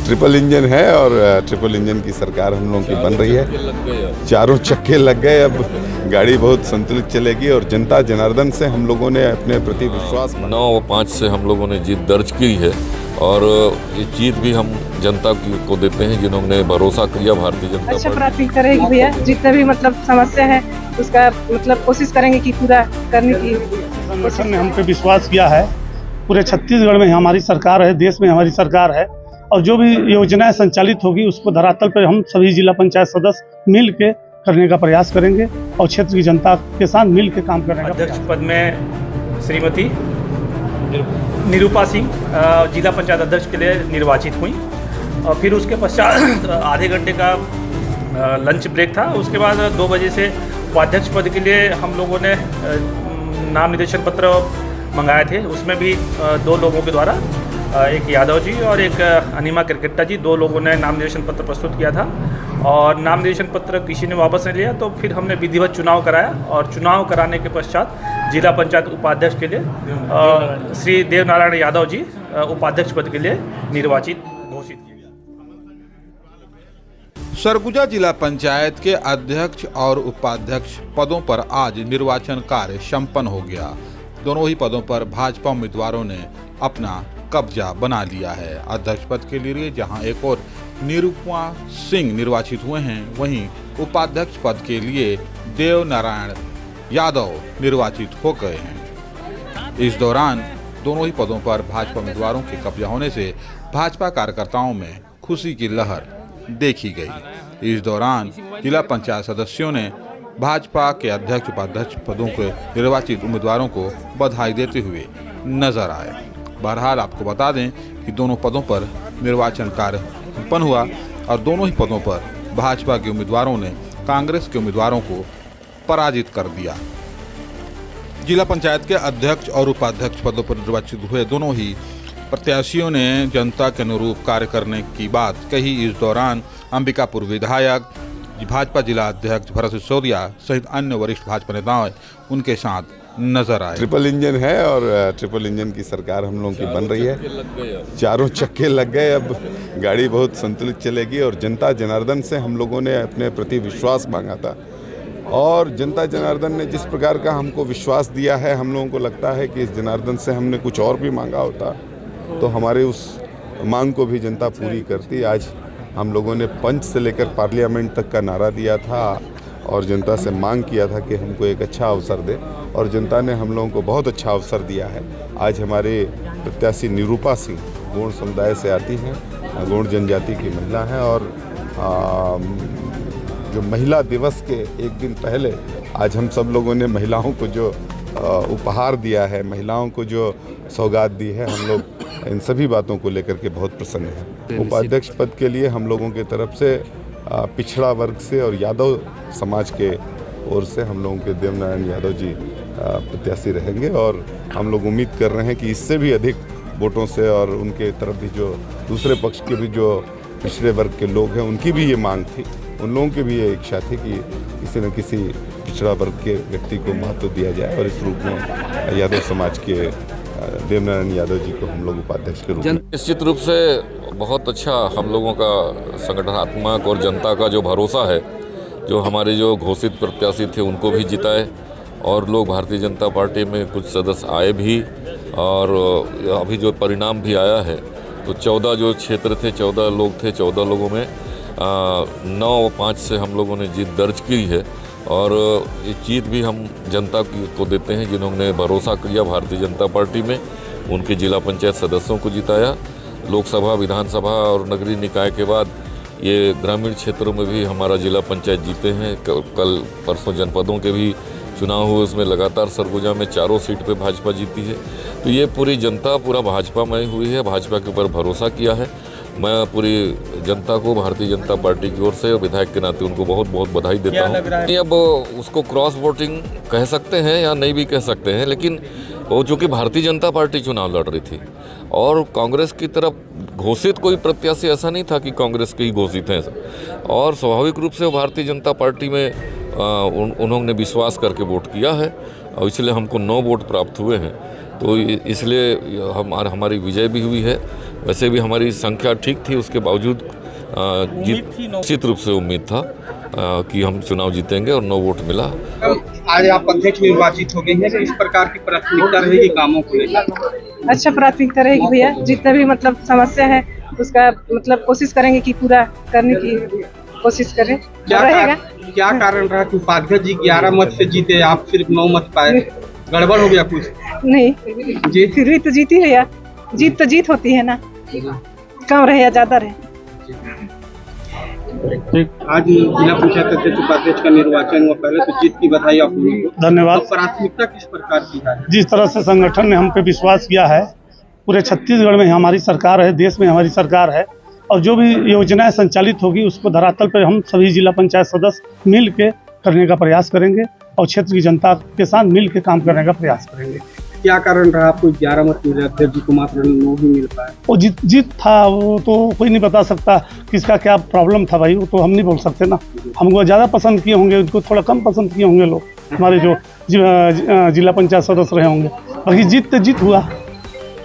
Triple engine है और triple engine की सरकार हम लोगों की बन रही है। चारों चक्के लग गए, अब गाड़ी बहुत संतुलित चलेगी और जनता जनार्दन से हम लोगों ने अपने प्रति विश्वास 9-5 से हम लोगों ने जीत दर्ज की है और ये जीत भी हम जनता को देते हैं जिन्होंने भरोसा किया भारतीय जनता अच्छा पार्टी। प्राप्ति करेगी भैया, जितने भी मतलब समस्या है उसका मतलब कोशिश करेंगे कि पूरा करने की। संगठन ने हम पे विश्वास किया है। पूरे छत्तीसगढ़ में हमारी सरकार है, देश में हमारी सरकार है और जो भी योजनाएं संचालित होगी उसको धरातल पर हम सभी जिला पंचायत सदस्य मिल के करने का प्रयास करेंगे और क्षेत्र की जनता के साथ मिल के काम करने का। अध्यक्ष पद में श्रीमती निरूपा सिंह जिला पंचायत अध्यक्ष के लिए निर्वाचित हुई और फिर उसके पश्चात आधे घंटे का लंच ब्रेक था। उसके बाद 2 बजे से उपाध्यक्ष पद के लिए हम लोगों ने नाम निर्देशन पत्र मंगाए थे। उसमें भी 2 लोगों के द्वारा, एक यादव जी और एक अनिमा क्रिकेटा जी, 2 लोगों ने नाम निर्देशन पत्र प्रस्तुत किया था और नाम निर्देशन पत्र किसी ने वापस नहीं लिया। तो फिर हमने विधिवत चुनाव कराया और चुनाव कराने के पश्चात जिला पंचायत उपाध्यक्ष के लिए श्री देवनारायण यादव जी उपाध्यक्ष पद के लिए निर्वाचित घोषित किए। सरगुजा जिला पंचायत के अध्यक्ष और उपाध्यक्ष पदों पर आज निर्वाचन कार्य संपन्न हो गया। दोनों ही पदों पर भाजपा उम्मीदवारों ने अपना कब्जा बना लिया है। अध्यक्ष पद के लिए जहां एक और निरूपा सिंह निर्वाचित हुए हैं, वहीं उपाध्यक्ष पद के लिए देवनारायण यादव निर्वाचित हो गए हैं। इस दौरान दोनों ही पदों पर भाजपा उम्मीदवारों के कब्जा होने से भाजपा कार्यकर्ताओं में खुशी की लहर देखी गई। इस दौरान जिला पंचायत सदस्यों ने भाजपा के अध्यक्ष उपाध्यक्ष पदों के निर्वाचित उम्मीदवारों को बधाई देते हुए नजर आए। बहरहाल आपको बता दें कि दोनों पदों पर निर्वाचन कार्य संपन्न हुआ और दोनों ही पदों पर भाजपा के उम्मीदवारों ने कांग्रेस के उम्मीदवारों को पराजित कर दिया। जिला पंचायत के अध्यक्ष और उपाध्यक्ष पदों पर निर्वाचित हुए दोनों ही प्रत्याशियों ने जनता के अनुरूप कार्य करने की बात कही। इस दौरान अंबिकापुर विधायक, भाजपा जिला अध्यक्ष भरत सिसोदिया सहित अन्य वरिष्ठ भाजपा नेताएं उनके साथ नजर आए। ट्रिपल इंजन है और ट्रिपल इंजन की सरकार हम लोगों की बन रही है। चारों चक्के लग गए, अब गाड़ी बहुत संतुलित चलेगी और जनता जनार्दन से हम लोगों ने अपने प्रति विश्वास मांगा था और जनता जनार्दन ने जिस प्रकार का हमको विश्वास दिया है, हम लोगों को लगता है कि इस जनार्दन से हमने कुछ और भी मांगा होता तो हमारे उस मांग को भी जनता पूरी करती। आज हम लोगों ने पंच से लेकर पार्लियामेंट तक का नारा दिया था और जनता से मांग किया था कि हमको एक अच्छा अवसर दे और जनता ने हम लोगों को बहुत अच्छा अवसर दिया है। आज हमारे प्रत्याशी निरूपा सिंह गौड़ समुदाय से आती हैं, गौड़ जनजाति की महिला हैं और जो महिला दिवस के एक दिन पहले आज हम सब लोगों ने महिलाओं को जो उपहार दिया है, महिलाओं को जो सौगात दी है, हम लोग इन सभी बातों को लेकर के बहुत प्रसन्न हैं। उपाध्यक्ष पद के लिए हम लोगों की तरफ से पिछड़ा वर्ग से और यादव समाज के ओर से हम लोगों के देवनारायण यादव जी प्रत्याशी रहेंगे और हम लोग उम्मीद कर रहे हैं कि इससे भी अधिक वोटों से और उनके तरफ भी जो दूसरे पक्ष के भी जो पिछड़े वर्ग के लोग हैं उनकी भी ये मांग थी, उन लोगों की भी ये इच्छा थी कि किसी न किसी पिछड़ा वर्ग के व्यक्ति को महत्व दिया जाए और इस रूप में यादव समाज के देवनारायण यादव जी को हम लोग उपाध्यक्ष के रूप में। निश्चित रूप से बहुत अच्छा हम लोगों का संगठनात्मक और जनता का जो भरोसा है, जो हमारे जो घोषित प्रत्याशी थे उनको भी जिताए और लोग भारतीय जनता पार्टी में कुछ सदस्य आए भी और अभी जो परिणाम भी आया है तो 14 जो क्षेत्र थे, 14 लोग थे, 14 लोगों में 9-5 से हम लोगों ने जीत दर्ज की है और ये जीत भी हम जनता को देते हैं जिन्होंने भरोसा किया भारतीय जनता पार्टी में। उनके जिला पंचायत सदस्यों को जिताया। लोकसभा, विधानसभा और नगरीय निकाय के बाद ये ग्रामीण क्षेत्रों में भी हमारा जिला पंचायत जीते हैं। कल परसों जनपदों के भी चुनाव हुए, उसमें लगातार सरगुजा में 4 सीट पे भाजपा जीती है। तो ये पूरी जनता पूरा भाजपामय हुई है, भाजपा के ऊपर भरोसा किया है। मैं पूरी जनता को भारतीय जनता पार्टी की ओर से विधायक के नाते उनको बहुत बहुत बधाई देता हूँ। अब उसको क्रॉस वोटिंग कह सकते हैं या नहीं भी कह सकते हैं, लेकिन वो चूँकि भारतीय जनता पार्टी चुनाव लड़ रही थी और कांग्रेस की तरफ घोषित कोई प्रत्याशी ऐसा नहीं था कि कांग्रेस के ही घोषित हैं और स्वाभाविक रूप से भारतीय जनता पार्टी में उन्होंने विश्वास करके वोट किया है और इसलिए हमको 9 वोट प्राप्त हुए हैं। तो इसलिए हमारी विजय भी हुई है वैसे भी हमारी संख्या ठीक थी, उसके बावजूद निश्चित रूप से उम्मीद था कि हम चुनाव जीतेंगे और 9 वोट मिला। आज आप अध्यक्ष निर्वाचित हो गए हैं, तो इस प्रकार की प्राथमिकता रहेगी कामों को लेकर? अच्छा प्राथमिकता रहेगी भैया, जितना भी मतलब समस्या है उसका मतलब कोशिश करेंगे कि पूरा करने की कोशिश करें। क्या कारण रहा कि उपाध्यक्ष जी 11 मत से जीते, आप सिर्फ 9 मत पाए? गड़बड़ हो गया कुछ? नहीं फिर भी तो जीती है यार, जीत तो जीत होती है ना, कम रहे या ज्यादा रहे। आज जिला पंचायत अध्यक्ष उपाध्यक्ष का निर्वाचन हुआ, पहले तो जीत की बधाई आप लोगों को। धन्यवाद। तो प्राथमिकता किस प्रकार की है? जिस तरह से संगठन ने हम पे विश्वास किया है, पूरे छत्तीसगढ़ में हमारी सरकार है, देश में हमारी सरकार है, और जो भी योजनाएं संचालित होगी उसको धरातल पर हम सभी जिला पंचायत सदस्य मिल के करने का प्रयास करेंगे और क्षेत्र की जनता के साथ मिल के काम करने का प्रयास करेंगे। क्या कारण रहा आपको 11 मत मिले, अध्यक्ष जी को मात्र 9 ही मिल पाए? वो जीत था, वो तो कोई नहीं बता सकता किसका क्या प्रॉब्लम था भाई, वो तो हम नहीं बोल सकते ना। हमको ज़्यादा पसंद किए होंगे, उनको थोड़ा कम पसंद किए होंगे लोग, हमारे जो जिला पंचायत सदस्य रहे होंगे। बाकी जीत तो जीत हुआ।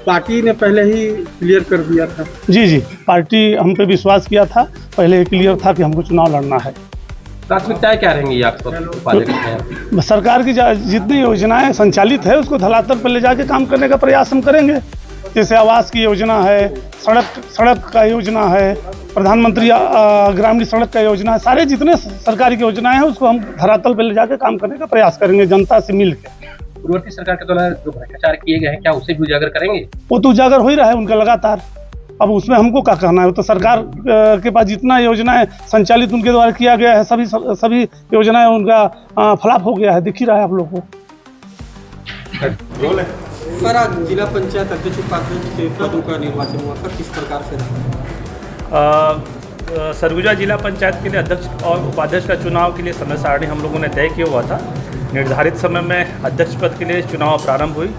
पार्टी ने पहले ही क्लियर कर दिया था? जी, पार्टी हम पे विश्वास किया था, पहले ही क्लियर था कि हमको चुनाव लड़ना है। प्राथमिकताएं क्या रहेंगी आपको? सरकार की जितनी योजनाएं संचालित है उसको धरातल पर ले जाके काम करने का प्रयास हम करेंगे। जैसे आवास की योजना है, सड़क का योजना है, प्रधानमंत्री ग्रामीण सड़क का योजना है, सारे जितने सरकारी की योजनाएं हैं उसको हम धरातल पर ले जाके काम करने का प्रयास करेंगे जनता से मिल के। पूर्ववर्ती सरकार के द्वारा जो भ्रष्टाचार किए गए हैं, क्या उसे भी उजागर करेंगे? वो तो उजागर हो ही रहा है उनका लगातार। अब उसमें हमको क्या करना है? तो सरकार के पास जितना योजनाएं संचालित उनके द्वारा किया गया है, सभी योजनाएं उनका फ्लॉप हो गया है, दिख ही रहा है आप लोग को। सर, आज जिला पंचायत अध्यक्ष उपाध्यक्ष के पदों का निर्वाचन हुआ, सर किस प्रकार से रहा? सरगुजा जिला पंचायत के लिए अध्यक्ष और उपाध्यक्ष का चुनाव के लिए समय सारणी हम लोगों ने तय किया हुआ था। निर्धारित समय में अध्यक्ष पद के लिए चुनाव प्रारंभ हुई।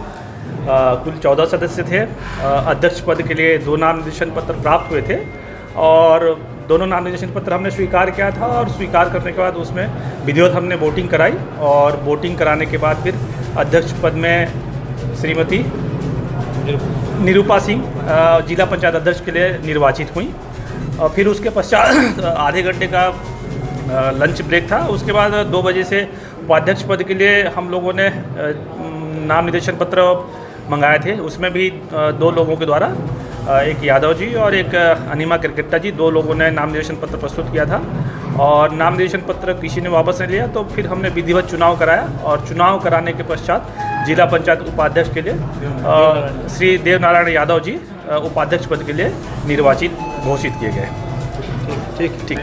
कुल 14 सदस्य थे। अध्यक्ष पद के लिए 2 नामांकन पत्र प्राप्त हुए थे और दोनों नामांकन पत्र हमने स्वीकार किया था, और स्वीकार करने के बाद उसमें विधिवत हमने वोटिंग कराई, और वोटिंग कराने के बाद फिर अध्यक्ष पद में श्रीमती निरूपा सिंह जिला पंचायत अध्यक्ष के लिए निर्वाचित हुई। और फिर उसके पश्चात आधे घंटे का लंच ब्रेक था। उसके बाद 2 बजे से उपाध्यक्ष पद के लिए हम लोगों ने नाम निर्देशन पत्र मंगाए थे। उसमें भी 2 लोगों के द्वारा, एक यादव जी और एक अनिमा किरकिट्टा जी, 2 लोगों ने नाम निर्देशन पत्र प्रस्तुत किया था, और नाम निर्देशन पत्र किसी ने वापस नहीं लिया। तो फिर हमने विधिवत चुनाव कराया, और चुनाव कराने के पश्चात जिला पंचायत उपाध्यक्ष के लिए श्री देवनारायण यादव जी उपाध्यक्ष पद के लिए निर्वाचित घोषित किए गए। ठीक।